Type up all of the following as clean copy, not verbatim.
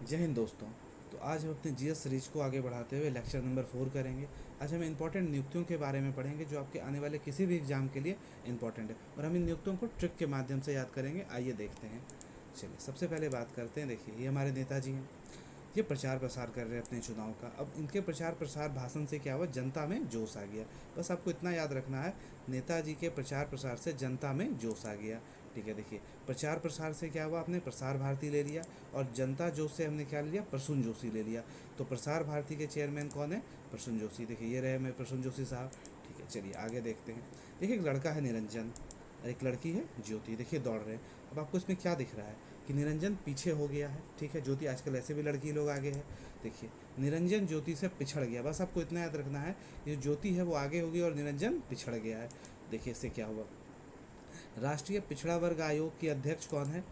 जय हिंद दोस्तों। तो आज हम अपने जीएस सीरीज को आगे बढ़ाते हुए लेक्चर नंबर 4 करेंगे। आज हम इंपॉर्टेंट नियुक्तियों के बारे में पढ़ेंगे जो आपके आने वाले किसी भी एग्जाम के लिए इंपॉर्टेंट है, और हम इन नियुक्तियों को ट्रिक के माध्यम से याद करेंगे। आइए देखते हैं। चलिए सबसे पहले बात करते हैं। देखिए, ये हमारे नेताजी हैं। ये प्रचार प्रसार कर रहे हैं अपने चुनाव का। अब इनके प्रचार प्रसार भाषण से क्या हुआ, जनता में जोश आ गया। बस आपको इतना याद रखना है, नेताजी के प्रचार प्रसार से जनता में जोश आ गया। ठीक है, देखिए प्रचार प्रसार से क्या हुआ, आपने प्रसार भारती ले लिया, और जनता जोश से हमने क्या लिया, प्रसून जोशी ले लिया। तो प्रसार भारती के चेयरमैन कौन है, प्रसून जोशी। देखिए ये रहे मैं प्रसून जोशी साहब। ठीक है, चलिए आगे देखते हैं। देखिए एक लड़का है निरंजन और एक लड़की है ज्योति। देखिए दौड़ रहे हैं। अब आपको इसमें क्या दिख रहा है कि निरंजन पीछे हो गया है। ठीक है, ज्योति आजकल ऐसे भी लड़की लोग आगे है। देखिए निरंजन ज्योति से पिछड़ गया। बस आपको इतना याद रखना है, ये ज्योति है वो आगे होगी और निरंजन पिछड़ गया है। देखिए इससे क्या हुआ, राष्ट्रीय पिछड़ा वर्ग आयोग की अध्यक्ष कौन है,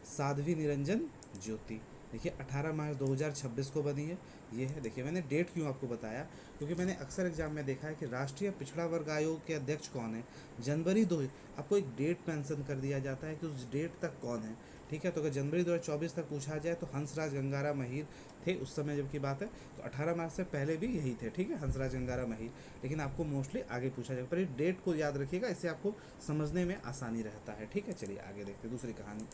साध्वी निरंजन ज्योति। देखिए 18 मार्च 2026 को बनी है। ये है, देखिए मैंने डेट क्यों आपको बताया, क्योंकि मैंने अक्सर एग्जाम में देखा है कि राष्ट्रीय पिछड़ा वर्ग आयोग के अध्यक्ष कौन है, जनवरी 2, आपको एक डेट मेंशन कर दिया जाता है कि उस डेट तक कौन है। ठीक है, तो अगर जनवरी 2024 तक पूछा जाए तो हंसराज गंगाराम महिर थे उस समय जब की बात है। तो 18 मार्च से पहले भी यही थे। ठीक है, हंसराज गंगाराम महिर। लेकिन आपको मोस्टली आगे पूछा जाएगा, पर ये डेट को याद रखिएगा, इससे आपको समझने में आसानी रहता है। ठीक है, चलिए आगे देखते हैं दूसरी कहानी।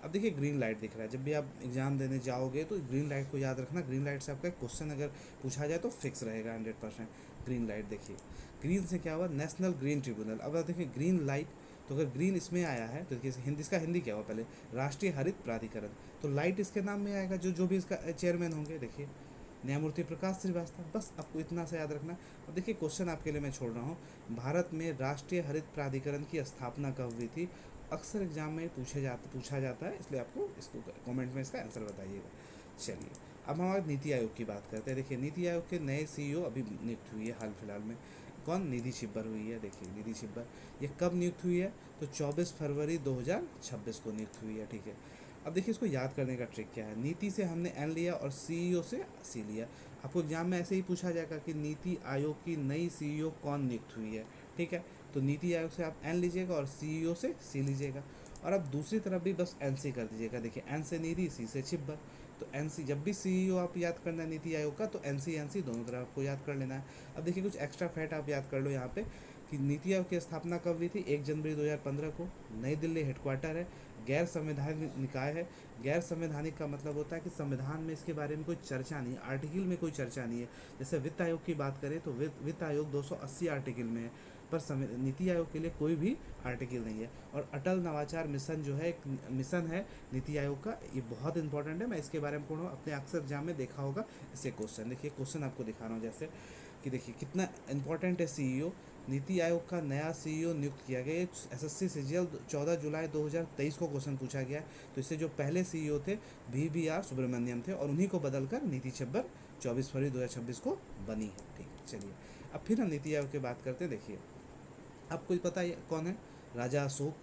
अब देखिए ग्रीन लाइट दिख रहा है। जब भी आप एग्जाम देने जाओगे तो ग्रीन लाइट को याद रखना। ग्रीन लाइट से आपका एक क्वेश्चन अगर पूछा जाए तो फिक्स रहेगा 100%। ग्रीन लाइट देखिए, ग्रीन से क्या हुआ, नेशनल ग्रीन ट्रिब्यूनल। अब आप देखिए ग्रीन लाइट, तो अगर ग्रीन इसमें आया है तो देखिए हिंदी, इसका हिंदी क्या हुआ पहले, राष्ट्रीय हरित प्राधिकरण। तो लाइट इसके नाम में आएगा, जो जो भी इसका चेयरमैन होंगे। देखिए न्यायमूर्ति प्रकाश श्रीवास्तव। बस आपको इतना सा याद रखना। अब देखिए क्वेश्चन आपके लिए मैं छोड़ रहा हूँ, भारत में राष्ट्रीय हरित प्राधिकरण की स्थापना कब हुई थी। अक्सर एग्जाम में पूछा जाता है, इसलिए आपको इसको कमेंट में इसका आंसर बताइएगा। चलिए अब हम आज नीति आयोग की बात करते हैं। देखिए नीति आयोग के नए सीईओ अभी नियुक्त हुई है हाल फिलहाल में। कौन, निधि छिब्बर हुई है। देखिए निधि छिब्बर, ये कब नियुक्त हुई है, तो 24 फरवरी 2026 को नियुक्त हुई है। ठीक है, अब देखिए इसको याद करने का ट्रिक क्या है। नीति से हमने एन लिया और सीईओ से सी लिया। आपको एग्जाम में ऐसे ही पूछा जाएगा कि नीति आयोग की नई सीईओ कौन नियुक्त हुई है। ठीक है, तो नीति आयोग से आप एन लीजिएगा और सीईओ से सी लीजिएगा, और अब दूसरी तरफ भी बस एन सी कर दीजिएगा। देखिए एन से निधि, सी से छिब्बर। तो एन सी, जब भी सीईओ आप याद करना है नीति आयोग का, तो एन सी दोनों तरफ आपको याद कर लेना है। अब देखिए कुछ एक्स्ट्रा फैक्ट आप याद कर लो यहाँ पे कि नीति आयोग की स्थापना कब हुई थी, 1 जनवरी 2015 को। नई दिल्ली हेडक्वार्टर है, गैर संवैधानिक निकाय है। गैर संवैधानिक का मतलब होता है कि संविधान में इसके बारे में कोई चर्चा नहीं है, आर्टिकल में कोई चर्चा नहीं है। जैसे वित्त आयोग की बात करें तो वित्त आयोग 280 आर्टिकल में है, पर नीति आयोग के लिए कोई भी आर्टिकल नहीं है। और अटल नवाचार मिशन जो है, एक मिशन है नीति आयोग का, ये बहुत इंपॉर्टेंट है। मैं इसके बारे में पढ़ूँ, अपने अक्सर एग्जाम में देखा होगा इससे क्वेश्चन। देखिए क्वेश्चन आपको दिखा रहा हूँ, जैसे कि देखिए कितना इंपॉर्टेंट है सीईओ। नीति आयोग का नया सीईओ नियुक्त किया गया। एसएससी सीजीएल 14 जुलाई 2023 को क्वेश्चन पूछा गया। तो इससे जो पहले सीईओ थे VVR सुब्रमण्यम थे, और उन्हीं को बदलकर नीति छिब्बर 24 फरवरी 2026 को बनी है। ठीक है, चलिए अब फिर हम नीति आयोग की बात करते हैं। देखिए आपको पता है कौन है, राजा अशोक।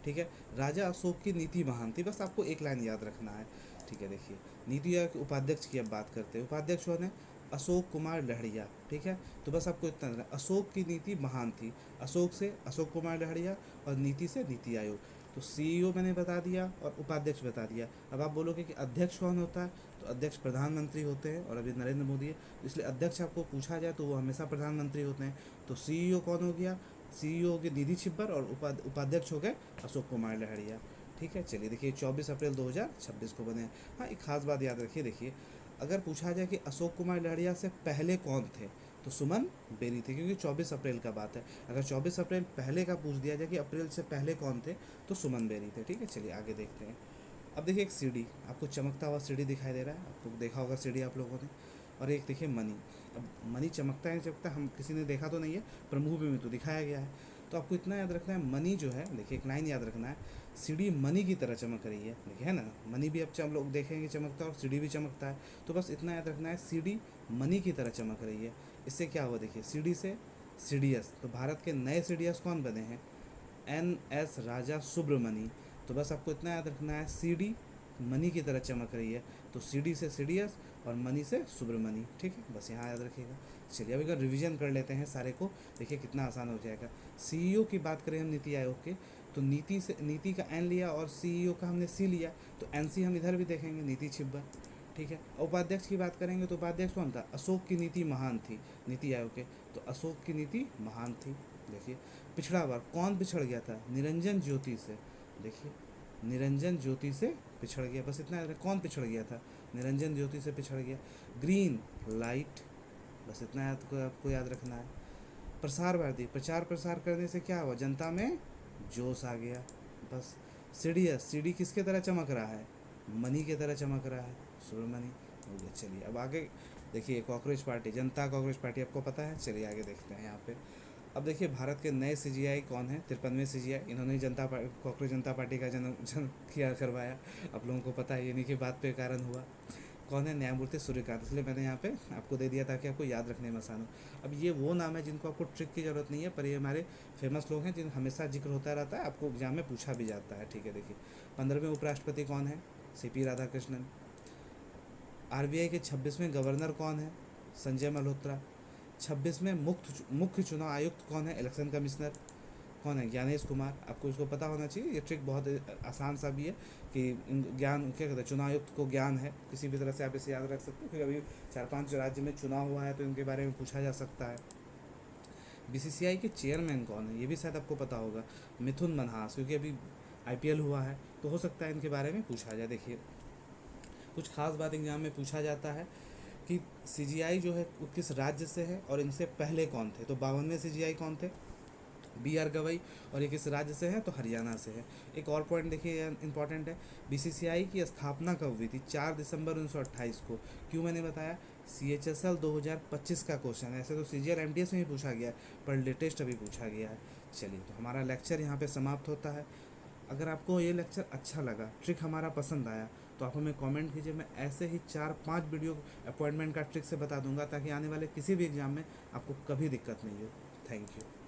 ठीक है, राजा अशोक की नीति महान थी। बस आपको एक लाइन याद रखना है। ठीक है, देखिए नीति आयोग के उपाध्यक्ष की अब बात करते हैं। उपाध्यक्ष कौन है, अशोक कुमार लहड़िया। ठीक है, तो बस आपको इतना देना, अशोक की नीति महान थी। अशोक से अशोक कुमार लहड़िया, और नीति से नीति आयोग। तो सीईओ मैंने बता दिया और उपाध्यक्ष बता दिया। अब आप बोलोगे कि अध्यक्ष कौन होता है, तो अध्यक्ष प्रधानमंत्री होते हैं, और अभी नरेंद्र मोदी है, तो इसलिए अध्यक्ष आपको पूछा जाए तो वो हमेशा प्रधानमंत्री होते हैं। तो सीईओ कौन हो गया, सीईओ हो गए निधि छिब्बर, और उपाध्यक्ष हो गए अशोक कुमार लहड़िया। ठीक है, चलिए देखिए 24 अप्रैल 2026 को बने। हाँ, एक खास बात याद रखिए। देखिए अगर पूछा जाए कि अशोक कुमार लहड़िया से पहले कौन थे, तो सुमन बेरी थे, क्योंकि 24 अप्रैल का बात है। अगर 24 अप्रैल पहले का पूछ दिया जाए कि अप्रैल से पहले कौन थे, तो सुमन बेरी थे। ठीक है, चलिए आगे देखते हैं। अब देखिए एक सीढ़ी, आपको चमकता हुआ सीढ़ी दिखाई दे रहा है, आपको देखा होगा सीढ़ी आप लोगों ने। और एक देखिए मनी। अब मनी चमकता है चमकता, हम किसी ने देखा तो नहीं है, पर मूवी में तो दिखाया गया है। तो आपको इतना याद रखना है, मनी जो है, देखिए एक लाइन याद रखना है, सीढ़ी मनी की तरह चमक रही है। देखिए है ना, मनी भी अब हम लोग देखेंगे चमकता है, और सीढ़ी भी चमकता है। तो बस इतना याद रखना है, सीढ़ी मनी की तरह चमक रही है। इससे क्या हुआ, देखिए सीढ़ी से सीडीएस, तो भारत के नए सीडीएस कौन बने हैं, NS राजा सुब्रमणी। तो बस आपको इतना याद रखना है, सीडी मनी की तरह चमक रही है, तो सीडी से सीडीएस और मनी से सुब्रमणी। ठीक है, बस यहाँ याद रखिएगा। चलिए अभी अगर रिवीजन कर लेते हैं सारे को, देखिए कितना आसान हो जाएगा। सीईओ की बात करें हम नीति आयोग के, तो नीति का एन लिया और सीईओ का हमने सी लिया, तो एनसी हम इधर भी देखेंगे, नीति छिब्बर। ठीक है। उपाध्यक्ष की बात करेंगे तो उपाध्यक्ष कौन था? अशोक की नीति महान थी, नीति आयोग के, तो अशोक की नीति महान थी। देखिए पिछड़ा वर्ग कौन पिछड़ गया था? निरंजन ज्योति से। देखिए निरंजन ज्योति से पिछड़ गया, बस इतना याद रखें। कौन पिछड़ गया था? निरंजन ज्योति से पिछड़ गया। ग्रीन लाइट, बस इतना याद आपको याद रखना है। प्रसार भारती, प्रचार प्रसार करने से क्या हुआ? जनता में जोश आ गया, बस। सीढ़ी, सीढ़ी किसके तरह चमक रहा है? मनी की तरह चमक रहा है, सुरमनी हो गया। चलिए अब आगे देखिए, कॉकरोच पार्टी, जनता कॉकरोच पार्टी आपको पता है। चलिए आगे देखते हैं यहाँ पे। अब देखिए भारत के नए सीजीआई कौन है? 53वें सीजीआई, इन्होंने ही कॉकरोच जनता पार्टी का जन्म किया करवाया। आप लोगों को पता है, इन्हीं की बात पे कारण हुआ। कौन है? न्यायमूर्ति सूर्यकांत, इसलिए मैंने यहाँ पे आपको दे दिया ताकि आपको याद रखने में आसान हो। अब ये वो नाम है जिनको आपको ट्रिक की ज़रूरत नहीं है, पर ये हमारे फेमस लोग हैं जिन हमेशा जिक्र होता रहता है, आपको एग्जाम में पूछा भी जाता है। ठीक है, देखिए 15वें उपराष्ट्रपति कौन है? सीपी राधाकृष्णन। आरबीआई के 26वें गवर्नर कौन है? संजय मल्होत्रा। 26वें मुख्य चुनाव आयुक्त कौन है? इलेक्शन कमिश्नर कौन है? ज्ञानेश कुमार। आपको इसको पता होना चाहिए, ये ट्रिक बहुत आसान सा भी है कि ज्ञान क्या कहते हैं, चुनाव आयुक्त को ज्ञान है, किसी भी तरह से आप इसे याद रख सकते हो, क्योंकि अभी 4-5 राज्य में चुनाव हुआ है तो इनके बारे में पूछा जा सकता है। बीसीसीआई के चेयरमैन कौन है? ये भी शायद आपको पता होगा, मिथुन मनहास, क्योंकि अभी आईपीएल हुआ है तो हो सकता है इनके बारे में पूछा जाए। देखिए कुछ खास बात एग्जाम में पूछा जाता है कि सीजीआई जो है वो किस राज्य से है और इनसे पहले कौन थे? तो 52वें सीजीआई कौन थे? B R Gavai. और ये किस राज्य से है? तो हरियाणा से है। एक और पॉइंट देखिए इंपॉर्टेंट है, बीसीसीआई की स्थापना कब हुई थी? 4 दिसंबर 1928 को। क्यों मैंने बताया? CHSL 2025 का क्वेश्चन है। ऐसे तो CGL MTS में भी पूछा गया है, पर लेटेस्ट अभी पूछा गया है। चलिए तो हमारा लेक्चर यहाँ पे समाप्त होता है। अगर आपको ये लेक्चर अच्छा लगा, ट्रिक हमारा पसंद आया, तो आप हमें कमेंट कीजिए। मैं ऐसे ही 4-5 वीडियो अपॉइंटमेंट का ट्रिक से बता दूंगा, ताकि आने वाले किसी भी एग्ज़ाम में आपको कभी दिक्कत नहीं हो। Thank you.